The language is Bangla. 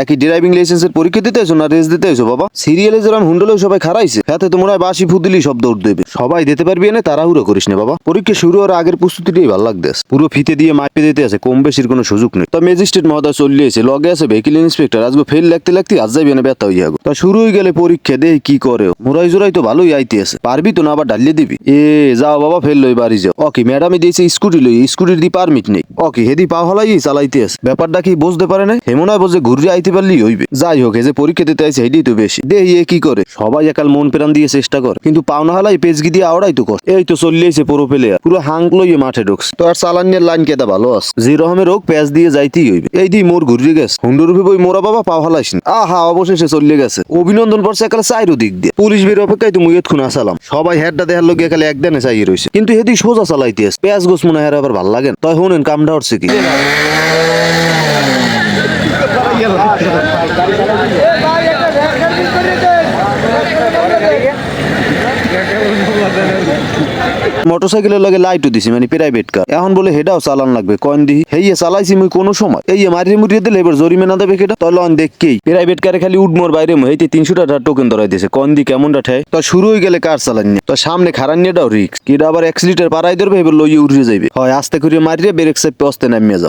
একই ড্রাইভিং লাইসেন্সের পরীক্ষা দিতে আছো না রেস দিতে আছো বাবা? সিরিয়ালে যেরকম হুন্ডলেও সবাই খারাইছে, হাতে তো মনে হয় বাসি ফুদিলি সব দৌড় দেবে। সবাই দিতে পারবি না, তাড়াহুড়ো করিস না বাবা। পরীক্ষা শুরু হওয়ার আগের প্রস্তুতিটাই ভালো লাগতেছে। পুরো ফিতে দিয়ে মাইপে দিতে আছে, কম বেশির কোনো সুযোগ নেই। তো ম্যাজিস্ট্রেট মহোদয় চলিয়েছে, লগে আছে ভেহিকল ইন্সপেক্টর। আজকে ফেল লাগতে লাগতে আজ যাবি না ব্যথা হইয়া গো। তা শুরু হয়ে গেলে পরীক্ষা দেই কি করে। মোরাই জোরাই তো ভালোই আইতে আছে, পারবি তো না আবার ডালিয়ে দিবি? যাও বাবা ফেল লই বাড়ি যাও। ওকে ম্যাডামে দিয়েছে স্কুটি লই, স্কুটির দি পারমিট নেই। ওকে হেদি পা হলাই চালাইতে আছে, ব্যাপারটা কি বুঝতে পারে না। হেমন হয় বুঝে ঘুরে আইতে পারলেই হইবে। যাই হোক, যে পরীক্ষা দিতে আছে হেডি তো বেশি দেই কি করে। সবাই একাল মন প্রাণ দিয়ে চেষ্টা কর, কিন্তু পাওনা হালাই পেজগি দিয়ে আওড়াই তো কর। এই তো চলিয়েছে পুরো প্লেয়ার, পুরো হাঙ্ক লইয়ে মাঠে ঢুকছে। তো আর চালানের লাইন কেদা ভালো আছে, যে রকমের হোক পেজ দিয়ে যাইতেই হইবে। এই দি মোর ঘুরিয়ে গেছে, হুন্ডুর উপরে বই মোরা বাবা পাও হালাইস না। আহা অবশেষে চলিয়ে গেছে। অভিনন্দন করছে একালে চাইরো দিক দিয়ে। পুলিশ বের অপেক্ষায় তো মুইয়ত খুন আসালাম। সবাই হেডটা দেখার লোক একালে একদানে চাইয়ে রয়েছে, কিন্তু হেদি সোজা চালাইতে আছে। পেঁয়াজ গোস মনে হয় আবার ভাল লাগেন। তাই শুনেন কামটা হচ্ছে কি। মোটরসাইকেলের লগে লাইটও দিছি, মানে প্রাইভেট কার। এখন বলে হেডাও চালান লাগবে, কয়েন দিহি হেইয়ে চালাইছি মুই কোনো সময়। এই মারিয়ে মুরিয়ে দিলে এবার জরিমানা দেবে কেটা? তাহলে অন দেখকেই প্রাইভেট কারে খালি উডমোর বাইরে হইতে 300 টাকা টোকেন ধরাই দিয়েছে। কয়েন দি কেমনটা ঠায়। তো শুরু হয়ে গেলে কার চালান নিয়ে তো সামনে খারান নিয়েটাও রিক্স। কিটা আবার অ্যাক্সিলিটার পাড়াই ধরবে, এবার লইয়ে উড়ে যাইবে। হয় আস্তে করে মারিয়ে ব্রেক চেপে অস্তে নামিয়ে যাও।